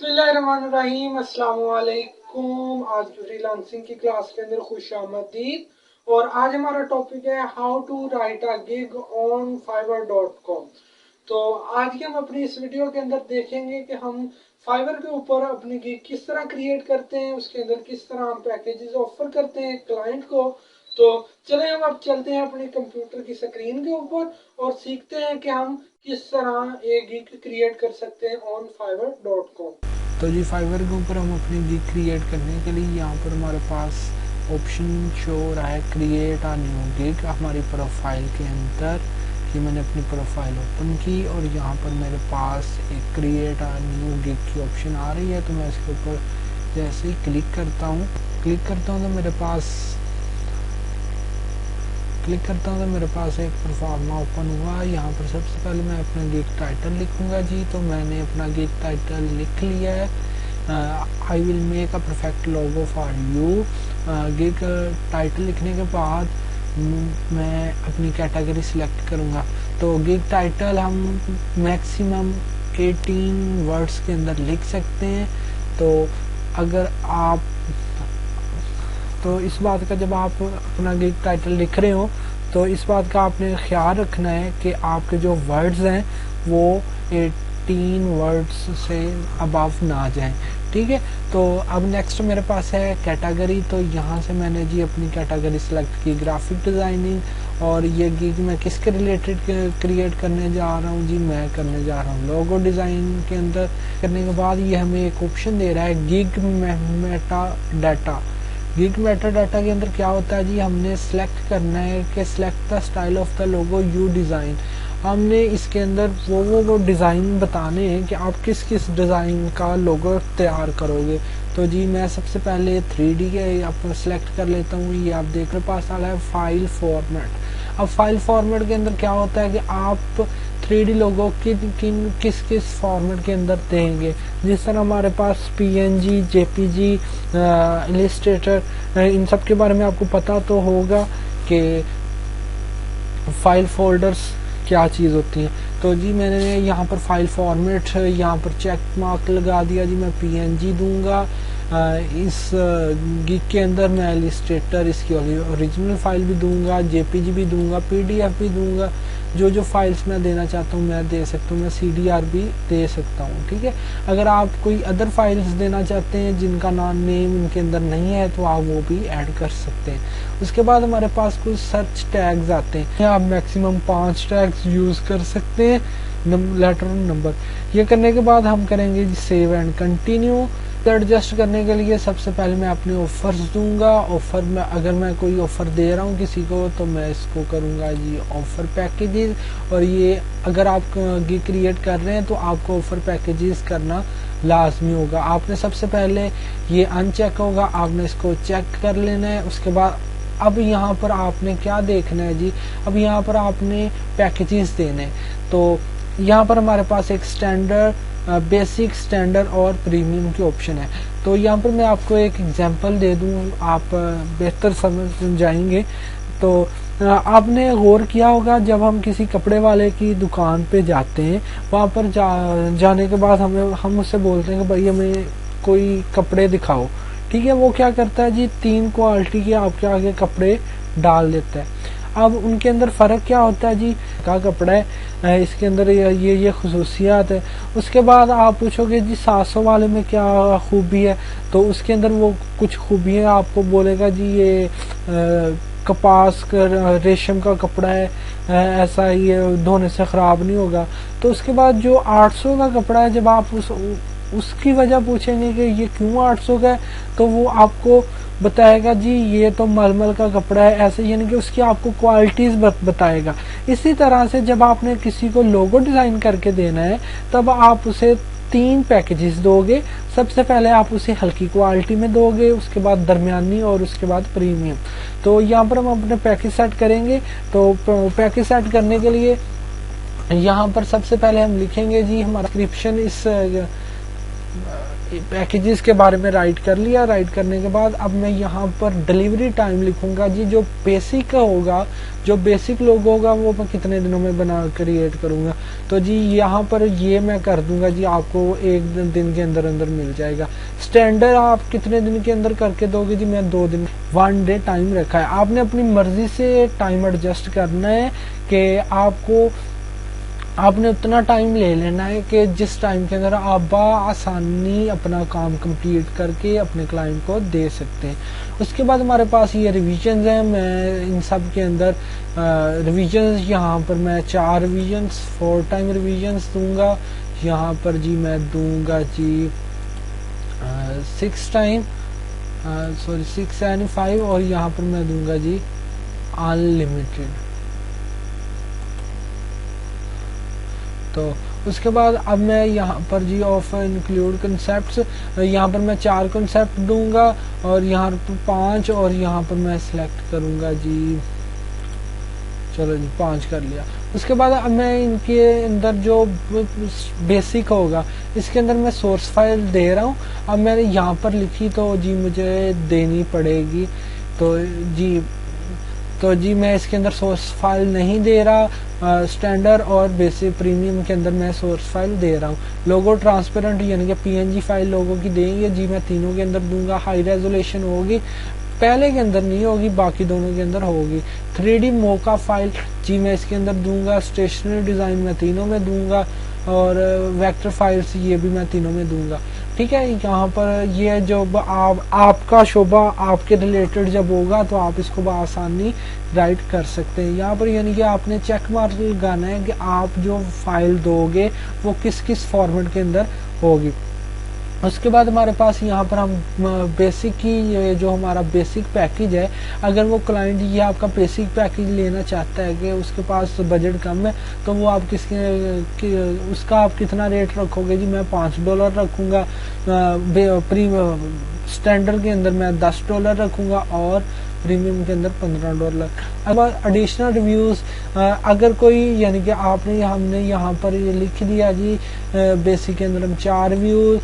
बिस्मिल्लाहिर्रहमानिर्रहीम, अस्सलाम वालेकुम। आज फ्रीलांसिंग की क्लास के अंदर खुश आमदीद। और आज हमारा टॉपिक है how to write a gig on fiverr.com। तो आज की हम अपनी इस वीडियो के अंदर देखेंगे कि हम फाइवर के ऊपर अपनी गिग किस तरह क्रिएट करते हैं, उसके अंदर किस तरह हम पैकेजेस ऑफर करते हैं क्लाइंट को। तो चलें हम अब चलते हैं अपने कंप्यूटर की स्क्रीन के ऊपर और सीखते हैं कि हम किस तरह एक गिग क्रिएट कर सकते हैं ऑन fiverr.com। तो जी फाइवर के ऊपर हम अपनी गिग क्रिएट करने के लिए यहाँ पर हमारे पास ऑप्शन शो हो रहा है क्रिएट अ न्यू गिग हमारी प्रोफाइल के अंदर। कि मैंने अपनी प्रोफाइल ओपन की और यहाँ पर मेरे पास एक क्रिएट अ न्यू गिग की ऑप्शन आ रही है। तो मैं इसके ऊपर जैसे ही क्लिक करता हूँ तो मेरे पास एक परफॉर्मा ओपन हुआ। यहाँ पर सबसे पहले मैं अपना गिग टाइटल लिखूंगा जी। तो मैंने अपना गिग टाइटल लिख लिया है। I will make a perfect logo for you. Gig title लिखने के बाद मैं अपनी कैटेगरी सिलेक्ट करूँगा। तो गिग टाइटल हम मैक्सिमम 18 वर्ड्स के अंदर लिख सकते हैं। तो अगर आप इस बात का जब आप अपना गिग टाइटल लिख रहे हो तो इस बात का आपने ख्याल रखना है कि आपके जो वर्ड्स हैं वो 18 वर्ड्स से अबव ना जाएं। ठीक है। तो अब नेक्स्ट मेरे पास है कैटेगरी। तो यहाँ से मैंने जी अपनी कैटेगरी सिलेक्ट की ग्राफिक डिज़ाइनिंग। और ये गिग मैं किसके रिलेटेड क्रिएट करने जा रहा हूँ जी, मैं करने जा रहा हूँ लोगो डिज़ाइन के अंदर। करने के बाद ये हमें एक ऑप्शन दे रहा है gig Meta data. Gig Meta data के अंदर क्या होता है जी, हमने सेलेक्ट करना है कि select the style of the logo you design. हमने इसके अंदर वो डिज़ाइन बताने हैं कि आप किस किस डिज़ाइन का लोगो तैयार करोगे। तो जी मैं सबसे पहले 3D के आप सेलेक्ट कर लेता हूँ। ये आप देख रहे पास आ रहा है फाइल फॉर्मेट। अब फाइल फॉर्मेट के अंदर क्या होता है कि आप 3D लोगो किस किस फॉर्मेट के अंदर देंगे। जिस तरह हमारे पास PNG, JPG, इलस्ट्रेटर, इन सब के बारे में आपको पता तो होगा कि फाइल फोल्डर्स क्या चीज़ होती है। तो जी मैंने यहाँ पर फाइल फॉर्मेट यहाँ पर चेक मार्क लगा दिया जी। मैं PNG दूंगा। इस गिग के अंदर मैं इलस्ट्रेटर इसकी ओरिजिनल फाइल भी दूंगा, JPG भी दूंगा, PDF भी दूंगा। जो फाइल्स मैं देना चाहता हूँ मैं दे सकता हूँ। मैं CDR भी दे सकता हूँ। ठीक है। अगर आप कोई अदर फाइल्स देना चाहते हैं जिनका नेम इनके अंदर नहीं है तो आप वो भी ऐड कर सकते हैं। उसके बाद हमारे पास कुछ सर्च टैग्स आते हैं। आप मैक्सिमम 5 टैग्स यूज कर सकते हैं, लेटर और नंबर। ये करने के बाद हम करेंगे सेव एंड कंटिन्यू। एडजस्ट करने के लिए सबसे पहले मैं अपने ऑफर्स दूंगा। ऑफर में अगर मैं कोई ऑफर दे रहा हूँ किसी को तो मैं इसको करूँगा जी ऑफर पैकेजेस। और ये अगर आप गिग क्रिएट कर रहे हैं तो आपको ऑफर पैकेजेस करना लाजमी होगा। आपने सबसे पहले ये अनचेक होगा, आपने इसको चेक कर लेना है। उसके बाद अब यहाँ पर आपने क्या देखना है जी, अब यहाँ पर आपने पैकेजेस देने। तो यहाँ पर हमारे पास एक स्टैंडर्ड, बेसिक, स्टैंडर्ड और प्रीमियम की ऑप्शन है। तो यहाँ पर मैं आपको एक एग्जांपल दे दूँ, आप बेहतर समझ जाएंगे। तो आपने गौर किया होगा जब हम किसी कपड़े वाले की दुकान पे जाते हैं, वहाँ पर जाने के बाद हम उससे बोलते हैं कि भाई हमें कोई कपड़े दिखाओ। ठीक है। वो क्या करता है जी, 3 क्वालिटी के आपके आगे कपड़े डाल देता है। अब उनके अंदर फ़र्क क्या होता है जी, का कपड़ा है इसके अंदर ये खुसूसियात है। उसके बाद आप पूछोगे जी 700 वाले में क्या खूबी है, तो उसके अंदर वो कुछ खूबियाँ आपको बोलेगा जी ये कपास का रेशम का कपड़ा है, ऐसा ये धोने से ख़राब नहीं होगा। तो उसके बाद जो 800 का कपड़ा है, जब आप उसकी वजह पूछेंगे कि ये क्यों 800 का है, तो वो आपको बताएगा जी ये तो मलमल का कपड़ा है, ऐसे, यानी कि उसकी आपको क्वालिटीज बताएगा। इसी तरह से जब आपने किसी को लोगो डिजाइन करके देना है तब आप उसे 3 पैकेजेस दोगे। सबसे पहले आप उसे हल्की क्वालिटी में दोगे, उसके बाद दरमियानी और उसके बाद प्रीमियम। तो यहाँ पर हम अपने पैकेज सेट करेंगे। तो पैकेज सेट करने के लिए यहाँ पर सबसे पहले हम लिखेंगे जी हमारा डिस्क्रिप्शन। इस पैकेजेस के बारे में राइट कर लिया। राइट करने के बाद अब मैं यहाँ पर डिलीवरी टाइम लिखूंगा जी। जो बेसिक होगा, जो बेसिक लोगो होगा वो मैं कितने दिनों में बना क्रिएट करूंगा। तो जी यहाँ पर ये मैं कर दूंगा जी, आपको 1 दिन के अंदर अंदर मिल जाएगा। स्टैंडर्ड आप कितने दिन के अंदर करके दोगे जी? मैं 2 दिन, 1 डे टाइम रखा है। आपने अपनी मर्जी से टाइम एडजस्ट करना है कि आपने उतना टाइम ले लेना है कि जिस टाइम के अंदर आप आसानी अपना काम कंप्लीट करके अपने क्लाइंट को दे सकते हैं। उसके बाद हमारे पास ये रिविजन्स हैं। मैं इन सब के अंदर रिविजन्स, यहाँ पर मैं 4 रिविजन्स, 4 टाइम रिविजन्स दूंगा। यहाँ पर जी मैं दूंगा जी 6 टाइम, 6 एंड 5, और यहाँ पर मैं दूंगा जी अनलिमिटेड। तो उसके बाद अब मैं यहाँ पर जी ऑफ इंक्लूड कंसेप्ट्स, यहाँ पर मैं 4 कंसेप्ट दूंगा और यहाँ पर 5, और यहाँ पर मैं सिलेक्ट करूंगा जी, चलो जी 5 कर लिया। उसके बाद अब मैं इनके अंदर जो बेसिक होगा इसके अंदर मैं सोर्स फाइल दे रहा हूँ। अब मैंने यहाँ पर लिखी तो जी मुझे देनी पड़ेगी। तो जी मैं इसके अंदर सोर्स फाइल नहीं दे रहा। स्टैंडर्ड और बेसिक प्रीमियम के अंदर मैं सोर्स फाइल दे रहा हूँ। लोगो ट्रांसपेरेंट यानी कि पीएनजी फाइल लोगों की देंगे जी, मैं तीनों के अंदर दूंगा। हाई रेजोल्यूशन होगी, पहले के अंदर नहीं होगी, बाकी दोनों के अंदर होगी। 3D मोका फाइल जी मैं इसके अंदर दूंगा। स्टेशनरी डिजाइन मैं तीनों में दूंगा, और वेक्टर फाइल्स ये भी मैं तीनों में दूंगा। ठीक है, यहाँ पर ये जो आपका शोबा आपके रिलेटेड जब होगा तो आप इसको बआसानी राइट कर सकते हैं। यहाँ पर यानी कि आपने चेक मार्क लगाना है कि आप जो फाइल दोगे वो किस किस फॉर्मेट के अंदर होगी। उसके बाद हमारे पास यहाँ पर हम बेसिक की, ये जो हमारा बेसिक पैकेज है, अगर वो क्लाइंट ये आपका बेसिक पैकेज लेना चाहता है कि उसके पास बजट कम है, तो वो आप उसका आप कितना रेट रखोगे जी? मैं $5 रखूंगा। स्टैंडर्ड के अंदर मैं $10 रखूंगा, और प्रीमियम के अंदर $15। अब एडिशनल रिव्यूज, अगर कोई यानी कि हमने यहाँ पर ये लिख दिया जी बेसिक के अंदर हम 4 रिव्यूज,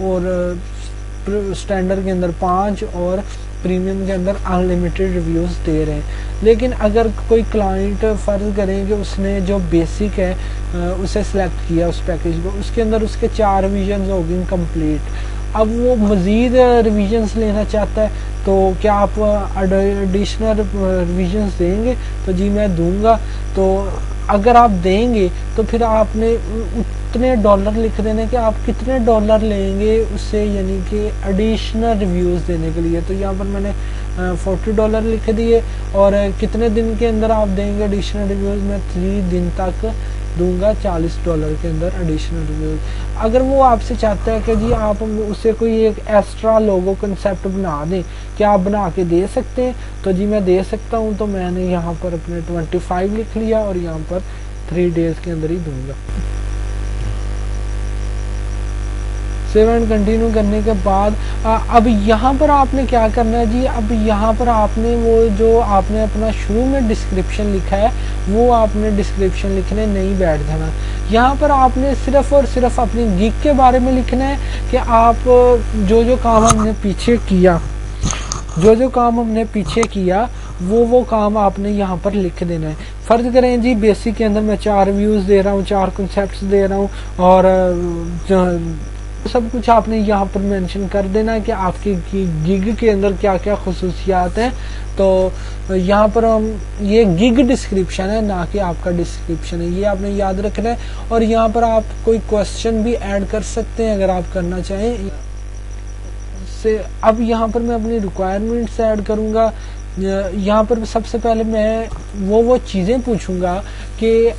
और स्टैंडर्ड के अंदर 5, और प्रीमियम के अंदर अनलिमिटेड रिव्यूज दे रहे हैं। लेकिन अगर कोई क्लाइंट फर्ज करें कि उसने जो बेसिक है उसे सिलेक्ट किया उस पैकेज को, उसके अंदर उसके 4 रिविजन हो गए कंप्लीट, अब वो मजीद रिविजन्स लेना चाहता है, तो क्या आप एडिशनल रिविजन्स देंगे? तो जी मैं दूंगा। तो अगर आप देंगे तो फिर आपने उतने डॉलर लिख देने कि आप कितने डॉलर लेंगे उससे, यानी कि एडिशनल रिव्यूज देने के लिए। तो यहाँ पर मैंने $40 लिख दिए, और कितने दिन के अंदर आप देंगे एडिशनल रिव्यूज? मैं 3 दिन तक दूंगा $40 के अंदर एडिशनल रिव्यूज। अगर वो आपसे चाहता है कि जी आप उसे कोई एक एक्स्ट्रा लोगो कंसेप्ट बना दें, क्या आप बना के दे सकते हैं? तो जी मैं दे सकता हूं। तो मैंने यहाँ पर अपने 25 लिख लिया, और यहाँ पर 3 डेज के अंदर ही दूंगा। सेव एंड कंटिन्यू करने के बाद अब यहाँ पर आपने क्या करना है जी? अब यहाँ पर आपने वो जो आपने अपना शुरू में डिस्क्रिप्शन लिखा है वो आपने डिस्क्रिप्शन लिखने नहीं बैठ जाना। यहाँ पर आपने सिर्फ और सिर्फ अपनी गिग के बारे में लिखना है कि आप जो काम हमने पीछे किया, जो काम हमने पीछे किया वो काम आपने यहाँ पर लिख देना है। फर्ज करें जी बेसिक के अंदर मैं 4 रिव्यूज दे रहा हूँ, 4 कंसेप्ट दे रहा हूँ, और सब कुछ आपने यहाँ पर मेंशन कर देना है कि आपकी गिग के अंदर क्या क्या खुसूसियात हैं। तो यहाँ पर हम ये गिग डिस्क्रिप्शन है, ना कि आपका डिस्क्रिप्शन है, ये आपने याद रखना है। और यहाँ पर आप कोई क्वेश्चन भी ऐड कर सकते हैं अगर आप करना चाहें से। अब यहाँ पर मैं अपनी रिक्वायरमेंट्स ऐड करूँगा। यहाँ पर सबसे पहले मैं वो चीज़ें पूछूंगा कि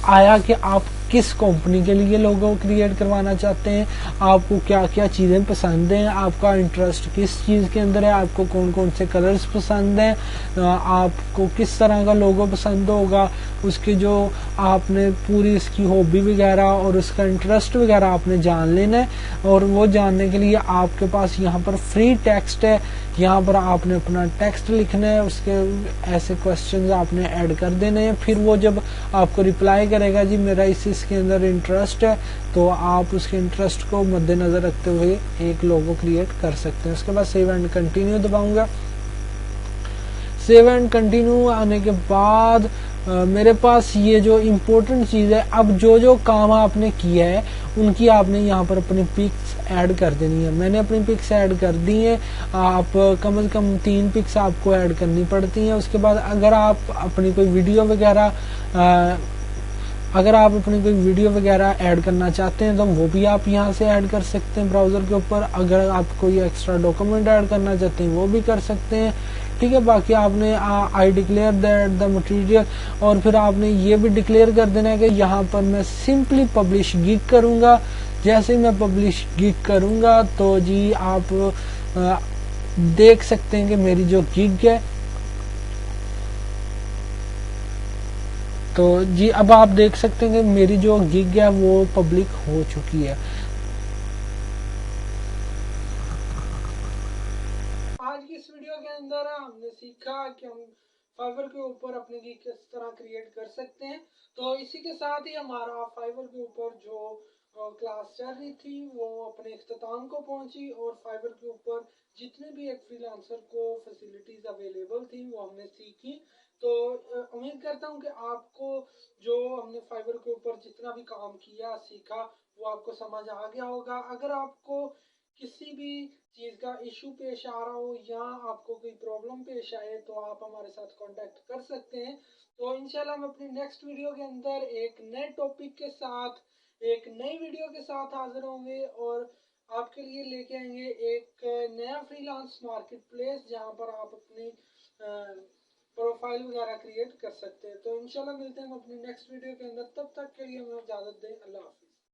आया कि आप किस कंपनी के लिए लोगो क्रिएट करवाना चाहते हैं, आपको क्या क्या चीज़ें पसंद हैं, आपका इंटरेस्ट किस चीज़ के अंदर है, आपको कौन कौन से कलर्स पसंद हैं, आपको किस तरह का लोगो पसंद होगा, उसकी जो आपने पूरी इसकी हॉबी वगैरह और उसका इंटरेस्ट वगैरह आपने जान लेना है। और वो जानने के लिए आपके पास यहाँ पर फ्री टेक्स्ट है, यहाँ पर आपने अपना टेक्स्ट लिखना है, उसके ऐसे क्वेश्चंस आपने ऐड कर देने हैं। फिर वो जब आपको रिप्लाई करेगा जी मेरा इस इसके अंदर इंटरेस्ट है तो आप उसके इंटरेस्ट को मद्देनजर रखते हुए एक लोगो क्रिएट कर सकते हैं। उसके बाद सेव एंड कंटिन्यू दबाऊंगा। सेव एंड कंटिन्यू आने के बाद मेरे पास ये जो इम्पोर्टेंट चीज़ है, अब जो जो काम आपने किया है उनकी आपने यहाँ पर अपनी पिक्स ऐड कर देनी है। मैंने अपनी पिक्स ऐड कर दी हैं। आप कम से कम 3 पिक्स आपको ऐड करनी पड़ती हैं। उसके बाद अगर आप अपनी कोई वीडियो वगैरह ऐड करना चाहते हैं तो वो भी आप यहाँ से ऐड कर सकते हैं ब्राउज़र के ऊपर। अगर आप कोई एक्स्ट्रा डॉक्यूमेंट ऐड करना चाहते हैं वो भी कर सकते हैं, ठीक है। बाकी आपने I declare that the material, और फिर आपने ये भी डिक्लेयर कर देना है कि यहाँ पर मैं सिंपली पब्लिश गिग करूँगा। जैसे ही मैं पब्लिश गिग करूँगा तो जी आप देख सकते हैं कि मेरी जो गिग है, तो जी अब आप देख सकते हैं कि मेरी जो गिग है वो पब्लिक हो चुकी है। आज की इस वीडियो के अंदर हमने सीखा कि हम फाइवर के ऊपर अपनी गिग किस तरह क्रिएट कर सकते हैं। तो इसी के साथ ही हमारा फाइवर के ऊपर जो क्लास चल रही थी वो अपने इख्तिताम को पहुंची, और फाइवर के ऊपर जितने भी एक फ्रीलांसर को फैसिलिटीज अवेलेबल थी वो हमने सीखी। तो उम्मीद करता हूं कि आपको जो हमने फाइवर के ऊपर जितना भी काम किया सीखा वो आपको समझ आ गया होगा। अगर आपको किसी भी चीज़ का इशू पेश आ रहा हो या आपको कोई प्रॉब्लम पेश आए तो आप हमारे साथ कांटेक्ट कर सकते हैं। तो इंशाल्लाह हम अपनी नेक्स्ट वीडियो के अंदर एक नए टॉपिक के साथ, एक नई वीडियो के साथ हाजिर होंगे और आपके लिए लेके आएंगे एक नया फ्रीलांस मार्केट प्लेस जहाँ पर आप अपनी प्रोफाइल वगैरह क्रिएट कर सकते हैं। तो इंशाल्लाह मिलते हैं हम अपनी नेक्स्ट वीडियो के अंदर, तब तक के लिए हमें इजाज़त दें। अल्लाह हाफिज़।